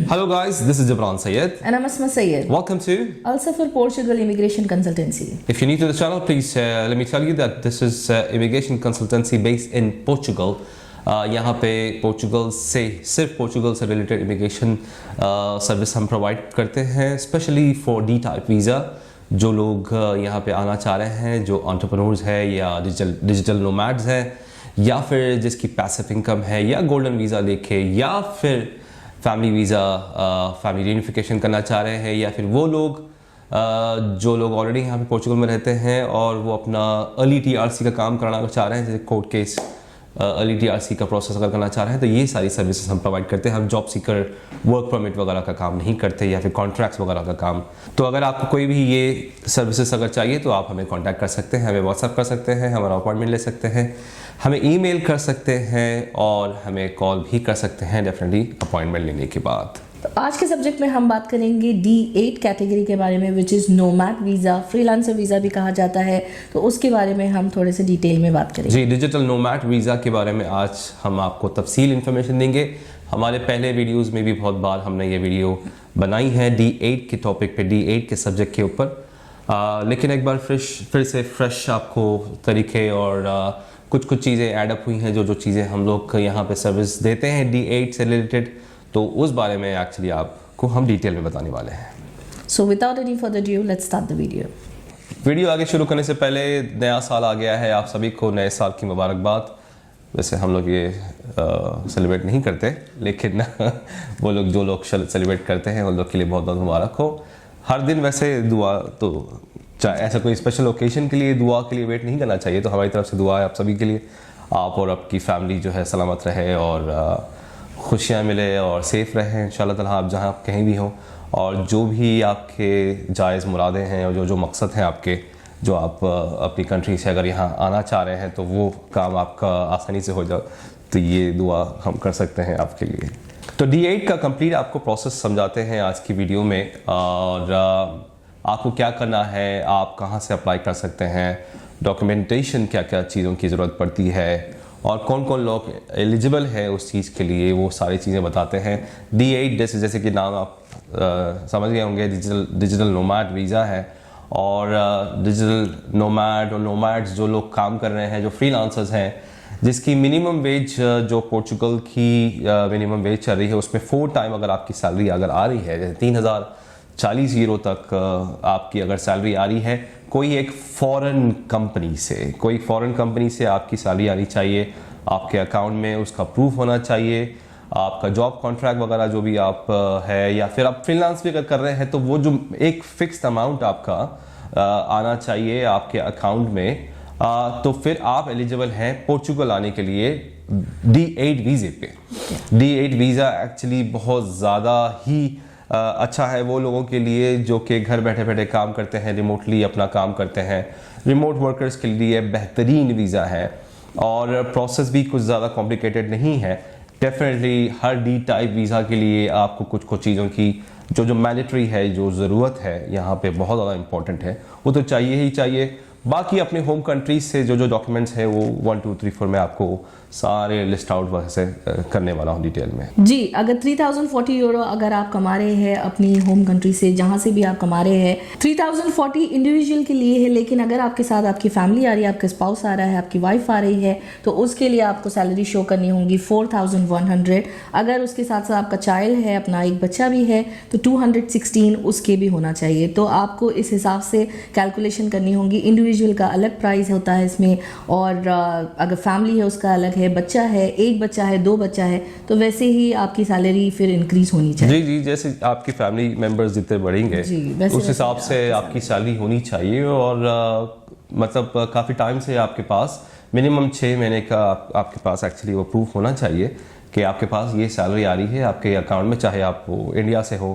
Hello guys, this is Jabran Sayed. And I'm Asma Sayed. Welcome to Also for Portugal Immigration Consultancy. If you're new to the channel, please let me tell you that this is immigration consultancy based in Portugal. यहाँ पे Portugal से सिर्फ Portugal से related immigration service हम provide करते हैं, specially for D type visa. जो लोग यहाँ पे आना चाह रहे हैं, जो एंटरप्रेन्योर्स है या डिजिटल नोमैड्स हैं, या फिर जिसकी पैसिव इनकम है, या गोल्डन वीज़ा लेके, या फिर फैमिली वीज़ा फैमिली रीयूनिफिकेशन करना चाह रहे हैं, या फिर वो लोग जो लोग ऑलरेडी यहाँ पे पोर्चुगल में रहते हैं और वो अपना अर्ली टीआरसी का काम कराना चाह रहे हैं, जैसे कोर्ट केस अर्ली टीआरसी का प्रोसेस अगर करना चाह रहे हैं, तो ये सारी सर्विसेज हम प्रोवाइड करते हैं। हम जॉब सीकर वर्क परमिट वगैरह का काम नहीं करते, या फिर कॉन्ट्रैक्ट्स वगैरह का काम। तो अगर आपको कोई भी ये सर्विसेज अगर चाहिए तो आप हमें कांटेक्ट कर सकते हैं, हमें व्हाट्सएप कर सकते हैं, हमारा अपॉइंटमेंट ले सकते हैं, हमें ईमेल कर सकते हैं और हमें कॉल भी कर सकते हैं डेफिनेटली अपॉइंटमेंट लेने के बाद। तो आज के सब्जेक्ट में हम बात करेंगे D8 कैटेगरी के बारे में, which is nomad visa, freelancer visa भी कहा जाता है। तो उसके बारे में हम थोड़े से डिटेल में बात करेंगे। जी, डिजिटल नोमैड वीज़ा के बारे में आज हम आपको तफसील इन्फॉर्मेशन देंगे। हमारे पहले वीडियोस में भी बहुत बार हमने ये वीडियो बनाई है D8 के टॉपिक पे, D8 के सब्जेक्ट के ऊपर, लेकिन एक बार फिर से फ्रेश आपको तरीके और कुछ चीज़ें ऐड अप हुई हैं, जो चीज़ें हम लोग यहाँ पे सर्विस देते हैं D8 से रिलेटेड, तो उस बारे में एक्चुअली आपको हम डिटेल में बताने वाले हैं। So without any further due let's start the video आगे शुरू करने से पहले नया साल आ गया है, आप सभी को नए साल की मुबारकबाद। वैसे हम लोग ये सेलिब्रेट नहीं करते, लेकिन वो लोग जो लोग सेलिब्रेट करते हैं उन लोग के लिए बहुत बहुत मुबारक हो। हर दिन वैसे दुआ तो ऐसा कोई स्पेशल ओकेजन के लिए दुआ के लिए वेट नहीं करना चाहिए, तो हमारी तरफ से दुआ है आप सभी के लिए, आप और आपकी फैमिली जो है सलामत रहे और खुशियाँ मिले और सेफ़ रहें इंशाल्लाह ताला, आप जहाँ कहीं भी हों। और जो भी आपके जायज़ मुरादें हैं और जो मकसद हैं आपके, जो आप अपनी कंट्री से अगर यहाँ आना चाह रहे हैं, तो वो काम आपका आसानी से हो जाए, तो ये दुआ हम कर सकते हैं आपके लिए। तो D8 का कंप्लीट आपको प्रोसेस समझाते हैं आज की वीडियो में, और आपको क्या करना है, आप कहाँ से अप्लाई कर सकते हैं, डॉक्यूमेंटेशन क्या क्या चीज़ों की ज़रूरत पड़ती है, और कौन कौन लोग एलिजिबल है उस चीज़ के लिए, वो सारी चीज़ें बताते हैं। D8 जैसे कि नाम आप समझ गए होंगे, डिजिटल नोमैड वीज़ा है। और डिजिटल नोमैड और नोमैड्स जो लोग काम कर रहे हैं, जो फ्रीलांसर्स हैं, जिसकी मिनिमम वेज जो पोर्चुगल की मिनिमम वेज चल रही है, उसमें 4 टाइम अगर आपकी सैलरी अगर आ रही है, जैसे 3040 यूरो तक आपकी अगर सैलरी आ रही है, कोई एक फॉरेन कंपनी से आपकी सैलरी आनी चाहिए, आपके अकाउंट में उसका प्रूफ होना चाहिए, आपका जॉब कॉन्ट्रैक्ट वगैरह जो भी आप है, या फिर आप फ्रीलांस भी अगर कर रहे हैं, तो वो जो एक फिक्स्ड अमाउंट आपका आना चाहिए आपके अकाउंट में, तो फिर आप एलिजिबल हैं पोर्चुगल आने के लिए D8 वीज़े पे। D8 वीज़ा एक्चुअली बहुत ज़्यादा ही अच्छा है वो लोगों के लिए जो कि घर बैठे बैठे काम करते हैं, रिमोटली अपना काम करते हैं। रिमोट वर्कर्स के लिए बेहतरीन वीज़ा है, और प्रोसेस भी कुछ ज़्यादा कॉम्प्लिकेटेड नहीं है। डेफिनेटली हर D टाइप वीज़ा के लिए आपको कुछ चीज़ों की जो मैंडेटरी है, जो ज़रूरत है यहाँ पे बहुत ज़्यादा इंपॉर्टेंट है, वो तो चाहिए ही चाहिए। बाकी अपने होम कंट्रीज से जो डॉक्यूमेंट्स हैं वो 1 2 3 4 में आपको सारे लिस्ट आउट वैसे करने वाला हूँ डिटेल में। जी, अगर 3040 यूरो अगर आप कमा रहे हैं अपनी होम कंट्री से, जहाँ से भी आप कमा रहे हैं, 3040 इंडिविजुअल के लिए है। लेकिन अगर आपके साथ आपकी फैमिली आ रही है, आपका स्पाउस आ रहा है, आपकी वाइफ आ रही है, तो उसके लिए आपको सैलरी शो करनी होगी 4100। अगर उसके साथ साथ आपका चाइल्ड है, अपना एक बच्चा भी है, तो 216 उसके भी होना चाहिए। तो आपको इस हिसाब से कैलकुलेशन करनी होगी। इंडिविजुअल का अलग प्राइस होता है इसमें, और अगर फैमिली है उसका अलग है, बच्चा है, एक बच्चा है, 2 बच्चा है, तो वैसे ही आपकी सैलरी फिर इंक्रीज होनी चाहिए। जी, जैसे आपकी फैमिली मेंबर्स जितने बढ़ेंगे उस हिसाब से आपकी सैलरी होनी चाहिए। और मतलब काफ़ी टाइम से आपके पास मिनिमम 6 महीने का आपके पास एक्चुअली वो प्रूफ होना चाहिए कि आपके पास ये सैलरी आ रही है आपके अकाउंट में, चाहे आप इंडिया से हो,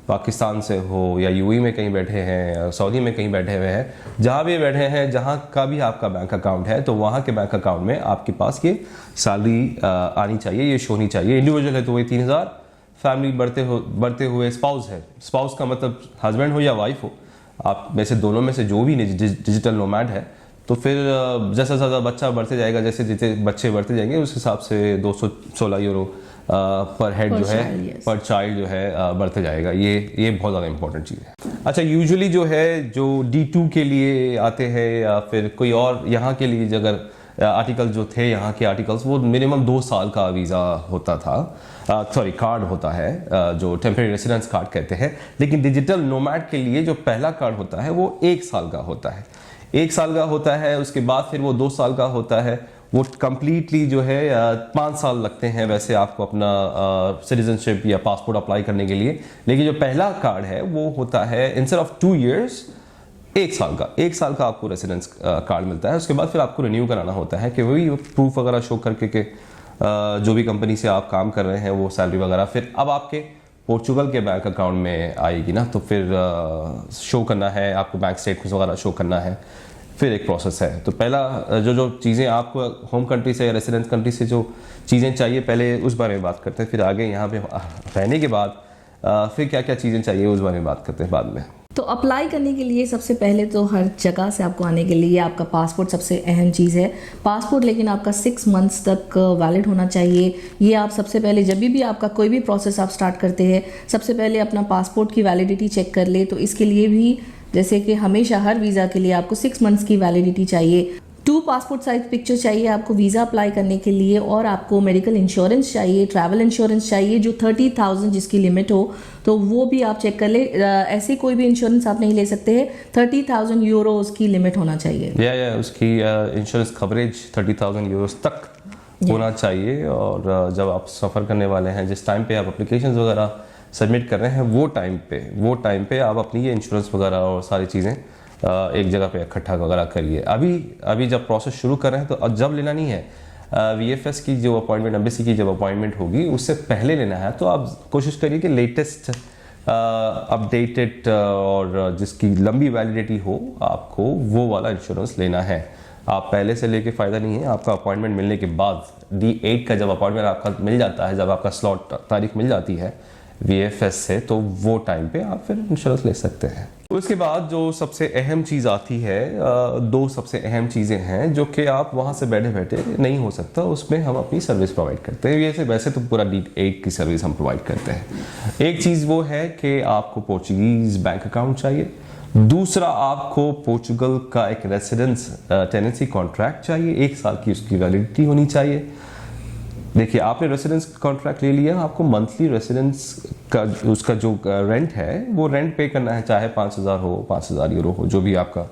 पाकिस्तान से हो, या यूएई में कहीं बैठे हैं, या सऊदी में कहीं बैठे हुए हैं, जहाँ भी बैठे हैं, जहाँ का भी आपका बैंक अकाउंट है, तो वहाँ के बैंक अकाउंट में आपके पास ये सैलरी आनी चाहिए, ये शो होनी चाहिए। इंडिविजुअल है तो वही 3000, फैमिली बढ़ते हुए स्पाउस है, स्पाउस का मतलब हस्बैंड हो या वाइफ हो, आप में से दोनों में से जो भी डिजिटल नोमैड है, तो फिर जैसा ज़्यादा बच्चा बढ़ते जाएगा, जैसे जितने बच्चे बढ़ते जाएंगे उस हिसाब से 216 यूरो पर हेड जो है, पर चाइल्ड जो है बढ़ते जाएगा। ये बहुत ज़्यादा इंपॉर्टेंट चीज़ है। अच्छा, यूजुअली जो है जो D2 के लिए आते हैं या फिर कोई और यहाँ के लिए अगर आर्टिकल जो थे यहाँ के आर्टिकल्स, वो मिनिमम 2 साल का वीज़ा होता था, सॉरी कार्ड होता है जो टेम्परेरी रेसिडेंस कार्ड कहते हैं। लेकिन डिजिटल नोमैड के लिए जो पहला कार्ड होता है वो 1 साल का होता है, 1 साल का होता है। उसके बाद फिर वो 2 साल का होता है। वो कंप्लीटली जो है 5 साल लगते हैं वैसे आपको अपना सिटीजनशिप या पासपोर्ट अप्लाई करने के लिए। लेकिन जो पहला कार्ड है वो होता है इंस्टेड ऑफ 2 इयर्स 1 साल का, 1 साल का आपको रेसिडेंस कार्ड मिलता है। उसके बाद फिर आपको रिन्यू कराना होता है कि वही प्रूफ वगैरह शो करके कि जो भी कंपनी से आप काम कर रहे हैं वो सैलरी वगैरह फिर अब आपके पोर्चुगल के बैंक अकाउंट में आएगी ना, तो फिर शो करना है आपको, बैंक स्टेटमेंट्स वगैरह शो करना है, फिर एक प्रोसेस है। तो पहला जो चीज़ें आपको होम कंट्री से या रेसिडेंस कंट्री से जो चीज़ें चाहिए पहले उस बारे में बात करते हैं, फिर आगे यहाँ पे रहने के बाद फिर क्या क्या चीज़ें चाहिए उस बारे में बात करते हैं बाद में। तो अप्लाई करने के लिए सबसे पहले तो हर जगह से आपको आने के लिए आपका पासपोर्ट सबसे अहम चीज़ है। पासपोर्ट लेकिन आपका 6 मंथ्स तक वैलिड होना चाहिए। ये आप सबसे पहले जब भी आपका कोई भी प्रोसेस आप स्टार्ट करते हैं सबसे पहले अपना पासपोर्ट की वैलिडिटी चेक कर ले। तो इसके लिए भी जैसे कि हमेशा हर वीज़ा के लिए आपको 6 मंथ्स की वैलिडिटी चाहिए। 2 पासपोर्ट साइज पिक्चर चाहिए आपको वीज़ा अप्लाई करने के लिए, और आपको मेडिकल इंश्योरेंस चाहिए, ट्रैवल इंश्योरेंस चाहिए जो 30,000 जिसकी लिमिट हो, तो वो भी आप चेक कर ले। ऐसे कोई भी इंश्योरेंस आप नहीं ले सकते हैं, 30,000 यूरो उसकी लिमिट होना चाहिए। या उसकी इंश्योरेंस कवरेज 30,000 यूरो तक होना चाहिए। और जब आप सफ़र करने वाले हैं, जिस टाइम पे आप एप्लीकेशंस वगैरह सबमिट कर रहे हैं, वो टाइम पे आप अपनी ये इंश्योरेंस वगैरह और सारी चीज़ें एक जगह पे इकट्ठा वगैरह करिए। अभी जब प्रोसेस शुरू कर रहे हैं तो अब जब लेना नहीं है, VFS की जो अपॉइंटमेंट, एम्बेसी की जब अपॉइंटमेंट होगी उससे पहले लेना है। तो आप कोशिश करिए कि लेटेस्ट अपडेटेड और जिसकी लंबी वैलिडिटी हो, आपको वो वाला इंश्योरेंस लेना है। आप पहले से लेके फ़ायदा नहीं है। आपका अपॉइंटमेंट मिलने के बाद D8 का जब अपॉइंटमेंट आपका मिल जाता है, जब आपका स्लॉट तारीख मिल जाती है VFS से, तो वो टाइम पे आप फिर इंश्योरेंस ले सकते हैं। उसके बाद जो सबसे अहम चीज़ आती है, 2 सबसे अहम चीज़ें हैं जो कि आप वहाँ से बैठे बैठे नहीं हो सकता, उसमें हम अपनी सर्विस प्रोवाइड करते हैं। वैसे तो पूरा D8 की सर्विस हम प्रोवाइड करते हैं। एक चीज़ वो है कि आपको पोर्चुगीज़ बैंक अकाउंट चाहिए। दूसरा, आपको पोर्चुगल का एक रेसिडेंस टेनेंसी कॉन्ट्रैक्ट चाहिए, 1 साल की उसकी वैलिडिटी होनी चाहिए। देखिए, आपने रेसिडेंस कॉन्ट्रैक्ट ले लिया, आपको मंथली रेसिडेंस का उसका जो रेंट है वो रेंट पे करना है, चाहे 5,000 हो, 5,000 यूरो हो, जो भी आपका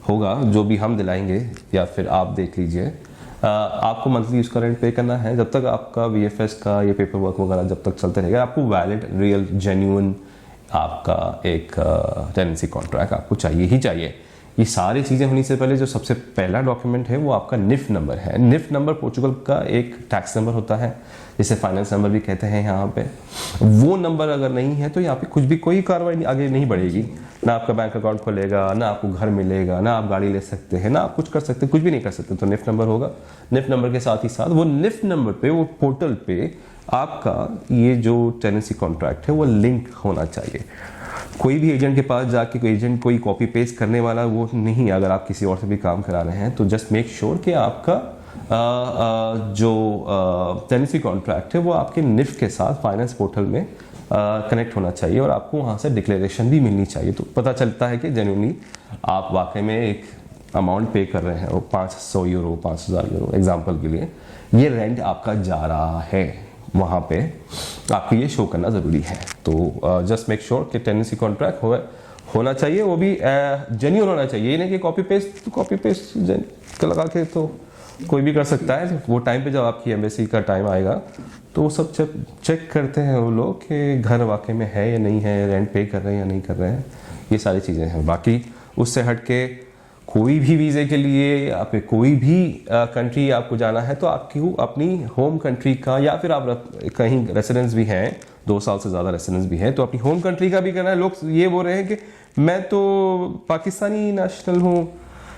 होगा, जो भी हम दिलाएंगे या फिर आप देख लीजिए। आपको मंथली उसका रेंट पे करना है। जब तक आपका VFS का ये पेपर वर्क वगैरह जब तक चलते रहेगा, आपको वैलिड, रियल, जेन्युइन आपका एक टेनेंसी कॉन्ट्रैक्ट आपको चाहिए ही चाहिए। ये सारी चीज़ें होने से पहले जो सबसे पहला डॉक्यूमेंट है वो आपका NIF नंबर है। NIF नंबर पोर्चुगल का एक टैक्स नंबर होता है, जिसे फाइनेंस नंबर भी कहते हैं यहाँ पे। वो नंबर अगर नहीं है तो यहाँ पे कुछ भी कोई कार्रवाई आगे नहीं बढ़ेगी। ना आपका बैंक अकाउंट खुलेगा, ना आपको घर मिलेगा, ना आप गाड़ी ले सकते हैं, ना आप कुछ कर सकते हैं, कुछ भी नहीं कर सकते। तो NIF नंबर होगा। NIF नंबर के साथ ही साथ वो NIF नंबर पे, वो पोर्टल पे आपका ये जो टेनेंसी कॉन्ट्रैक्ट है वो लिंक होना चाहिए। कोई भी एजेंट के पास जाके कोई कॉपी पेस्ट करने वाला वो नहीं। अगर आप किसी और से भी काम करा रहे हैं तो जस्ट मेक श्योर कि आपका जो टेनेंसी कॉन्ट्रैक्ट है वो आपके NIF के साथ फाइनेंस पोर्टल में कनेक्ट होना चाहिए, और आपको वहाँ से डिक्लेरेशन भी मिलनी चाहिए। तो पता चलता है कि जेन्युइनली आप वाकई में एक अमाउंट पे कर रहे हैं, वो 500 यूरो, 5,000 यूरो एग्जाम्पल के लिए, ये रेंट आपका जा रहा है, वहाँ पे आपको ये शो करना ज़रूरी है। तो जस्ट मेक श्योर कि टेनेंसी कॉन्ट्रैक्ट होना चाहिए, वो भी जेन्युइन होना चाहिए। ये नहीं कि कॉपी पेस्ट लगा के तो कोई भी कर सकता है। वो टाइम पे जब आपकी एम्बेसी का टाइम आएगा तो वो सब चेक करते हैं वो लोग कि घर वाकई में है या नहीं है, रेंट पे कर रहे हैं या नहीं कर रहे हैं, ये सारी चीज़ें हैं। बाकी उससे हट के कोई भी वीज़े के लिए आप कोई भी कंट्री आपको जाना है तो आपकी अपनी होम कंट्री का, या फिर आप कहीं रेसिडेंस भी हैं, 2 साल से ज़्यादा रेसिडेंस भी है, तो अपनी होम कंट्री का भी करना है। लोग ये बोल रहे हैं कि मैं तो पाकिस्तानी नेशनल हूँ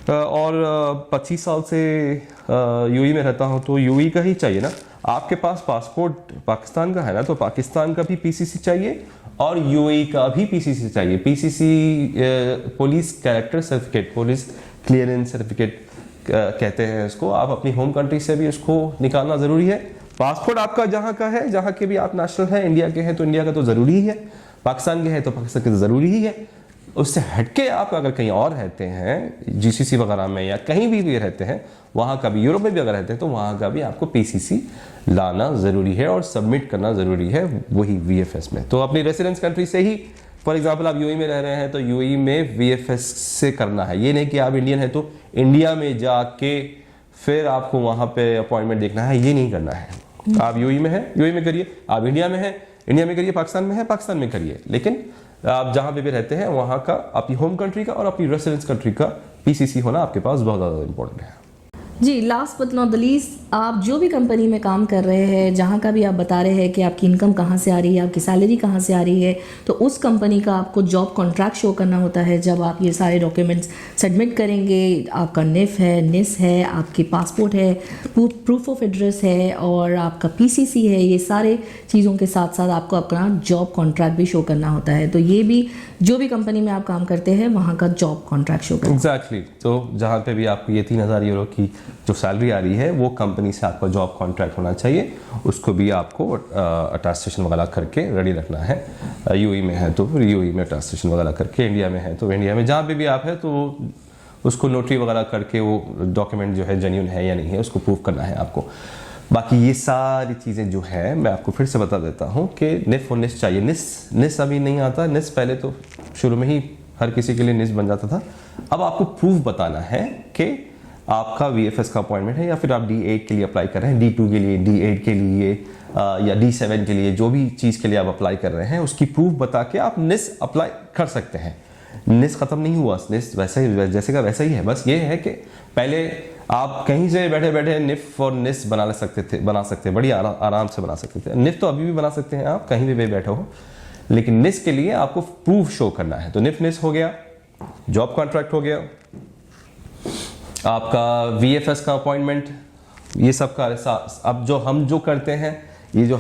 और 25 साल से UAE में रहता हूँ, तो UAE का ही चाहिए ना। आपके पास पासपोर्ट पाकिस्तान का है ना, तो पाकिस्तान का भी PCC चाहिए और UAE का भी PCC चाहिए। PCC police character certificate, police clearance certificate कहते हैं इसको, आप अपनी होम कंट्री से भी उसको निकालना ज़रूरी है। पासपोर्ट आपका जहाँ का है, जहाँ के भी आप नेशनल हैं, इंडिया के हैं तो इंडिया का तो ज़रूरी ही है, पाकिस्तान के हैं तो पाकिस्तान के ज़रूरी ही है। उससे हटके आप अगर कहीं और रहते हैं, जीसीसी वगैरह में या कहीं भी रहते हैं, वहाँ का भी, यूरोप में भी अगर रहते हैं तो वहाँ का भी आपको पीसीसी लाना ज़रूरी है और सबमिट करना ज़रूरी है, वही वीएफएस में। तो अपनी रेसिडेंस कंट्री से ही, फॉर एग्जांपल आप यूएई में रह रहे हैं तो यूएई में वीएफएस से करना है। ये नहीं कि आप इंडियन हैं तो इंडिया में जाके फिर आपको वहाँ पे अपॉइंटमेंट देखना है, ये नहीं करना है। आप यूएई में हैं, यूएई में करिए, आप इंडिया में हैं, इंडिया में करिए, पाकिस्तान में है, पाकिस्तान में करिए, लेकिन आप जहाँ पे भी रहते हैं वहाँ का, अपनी होम कंट्री का और अपनी रेसिडेंस कंट्री का पीसीसी होना आपके पास बहुत ज़्यादा इंपॉर्टेंट है। जी, last but not the least, आप जो भी कंपनी में काम कर रहे हैं, जहाँ का भी आप बता रहे हैं कि आपकी इनकम कहाँ से आ रही है, आपकी सैलरी कहाँ से आ रही है, तो उस कंपनी का आपको जॉब कॉन्ट्रैक्ट शो करना होता है। जब आप ये सारे डॉक्यूमेंट्स सबमिट करेंगे, आपका निफ है, निस है, आपकी पासपोर्ट है, प्रूफ ऑफ एड्रेस है और आपका पीसीसी है, ये सारे चीज़ों के साथ साथ आपको अपना जॉब कॉन्ट्रैक्ट भी शो करना होता है। तो ये भी जो भी कंपनी में आप काम करते हैं वहाँ का जॉब कॉन्ट्रैक्ट शो करना। एग्जैक्टली। तो जहाँ पे भी आपको ये 3000 यूरो की जो सैलरी आ रही है वो कंपनी से आपका जॉब कॉन्ट्रैक्ट होना चाहिए, उसको भी आपको अटेस्टेशन वगैरह करके रेडी रखना है। यूएई में है तो यूएई में अटेस्टेशन वगैरह करके, इंडिया में है तो इंडिया में, जहाँ पे भी आप है तो उसको नोटरी वगैरह करके वो डॉक्यूमेंट जो है जेन्युइन है या नहीं है उसको प्रूव करना है आपको। बाकी ये सारी चीज़ें जो है मैं आपको फिर से बता देता हूँ कि निफ और निस चाहिए। निस अभी नहीं आता, निस पहले तो शुरू में ही हर किसी के लिए निस बन जाता था। अब आपको प्रूफ बताना है कि आपका वीएफएस का अपॉइंटमेंट है या फिर आप D8 के लिए अप्लाई कर रहे हैं, D2 के लिए, D8 के लिए या D7 के लिए, जो भी चीज़ के लिए आप अप्लाई कर रहे हैं उसकी प्रूफ बता के आप निस अप्लाई कर सकते हैं। निस ख़त्म नहीं हुआ, निस वैसे ही जैसे का वैसा ही है, बस ये है कि पहले आप कहीं से बैठे बैठे निफ और निस बना सकते बड़ी आराम से बना सकते थे। निफ तो अभी भी बना सकते हैं आप कहीं भी बैठे हो, लेकिन निस के लिए आपको प्रूफ शो करना है। तो निफ निस हो गया, जॉब कॉन्ट्रैक्ट हो गया, आपका वीएफएस का अपॉइंटमेंट, ये सब का। अब जो हम जो करते हैं, ये जो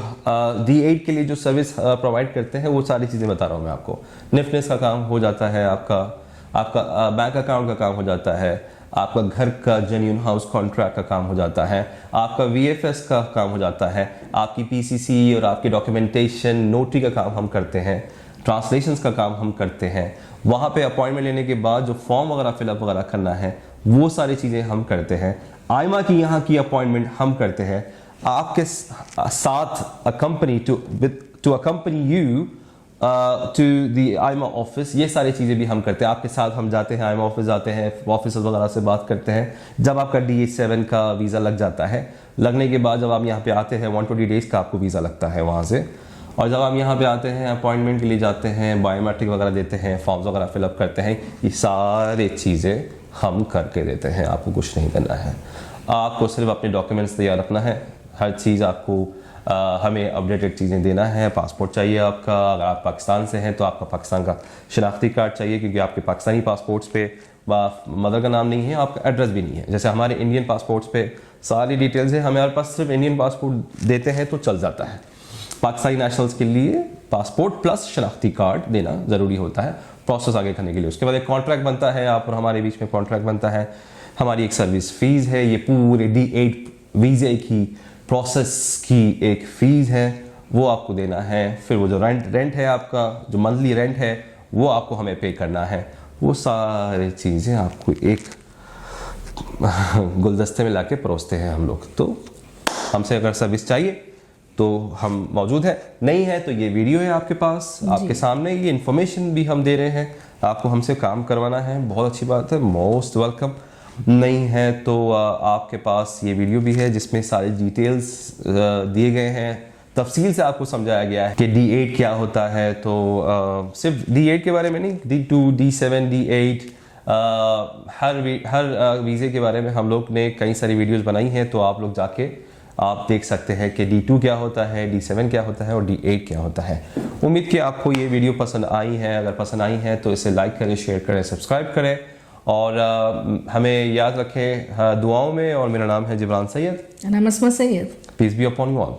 D8 के लिए जो सर्विस प्रोवाइड करते हैं वो सारी चीज़ें बता रहा हूँ मैं आपको। निफनेस का काम हो जाता है, आपका बैंक अकाउंट का काम हो जाता है, आपका घर का जेन्युइन हाउस कॉन्ट्रैक्ट का काम हो जाता है, आपका वीएफएस का काम हो जाता है, आपकी पीसीसी और आपकी डॉक्यूमेंटेशन नोटरी का काम हम करते हैं, ट्रांसलेशंस का काम हम करते हैं। वहाँ पे अपॉइंटमेंट लेने के बाद जो फॉर्म वगैरह फिलअप वगैरह करना है वो सारी चीज़ें हम करते हैं। आइमा की यहाँ की अपॉइंटमेंट हम करते हैं। आपके साथ accompany to accompany you to the आइमा ऑफिस, ये सारी चीज़ें भी हम करते हैं। आपके साथ हम जाते हैं, आइमा ऑफिस जाते हैं, ऑफिसर्स वगैरह से बात करते हैं। जब आपका D7 का वीज़ा लग जाता है, लगने के बाद जब आप यहाँ पे आते हैं 120 डेज़ का आपको वीज़ा लगता है वहाँ से, और जब आप यहाँ पे आते हैं अपॉइंटमेंट के लिए जाते हैं, बायोमेट्रिक वगैरह देते हैं, फॉर्म्स वगैरह फिलअप करते हैं, ये सारी चीज़ें हम करके देते हैं। आपको कुछ नहीं करना है, आपको सिर्फ अपने डॉक्यूमेंट्स तैयार रखना है। हर चीज़ आपको हमें अपडेटेड चीज़ें देना है। पासपोर्ट चाहिए आपका, अगर आप पाकिस्तान से हैं तो आपका पाकिस्तान का शनाख्ती कार्ड चाहिए, क्योंकि आपके पाकिस्तानी पासपोर्ट्स पे मदर का नाम नहीं है, आपका एड्रेस भी नहीं है। जैसे हमारे इंडियन पासपोर्ट्स पे सारी डिटेल्स है, हमारे पास सिर्फ इंडियन पासपोर्ट देते हैं तो चल जाता है। पाकिस्तानी नेशनल्स के लिए पासपोर्ट प्लस शनाख्ती कार्ड देना ज़रूरी होता है प्रोसेस आगे करने के लिए। उसके बाद एक कॉन्ट्रैक्ट बनता है, आप और हमारे बीच में कॉन्ट्रैक्ट बनता है, हमारी एक सर्विस फीस है, ये पूरे D8 वीज़े की प्रोसेस की एक फ़ीस है, वो आपको देना है। फिर वो जो रेंट है आपका, जो मंथली रेंट है वो आपको हमें पे करना है। वो सारी चीज़ें आपको एक गुलदस्ते में लाके परोसते हैं हम लोग। तो हमसे अगर सर्विस चाहिए तो हम मौजूद हैं, नहीं है तो ये वीडियो है आपके पास, आपके सामने, ये इन्फॉर्मेशन भी हम दे रहे हैं। आपको हमसे काम करवाना है, बहुत अच्छी बात है, मोस्ट वेलकम। नहीं है तो आपके पास ये वीडियो भी है जिसमें सारे डिटेल्स दिए गए हैं, तफसील से आपको समझाया गया है कि D8 क्या होता है। तो सिर्फ D8 के बारे में नहीं, D2, D7, D8 हर वीज़े के बारे में हम लोग ने कई सारी वीडियोस बनाई हैं, तो आप लोग जाके आप देख सकते हैं कि D2 क्या होता है, D7 क्या होता है और D8 क्या होता है। उम्मीद कि आपको ये वीडियो पसंद आई है। अगर पसंद आई है तो इसे लाइक करें, शेयर करें, सब्सक्राइब करें और हमें याद रखें दुआओं में। और मेरा नाम है Jibran Syed. And I'm Asma Sayyed. Peace be upon you all.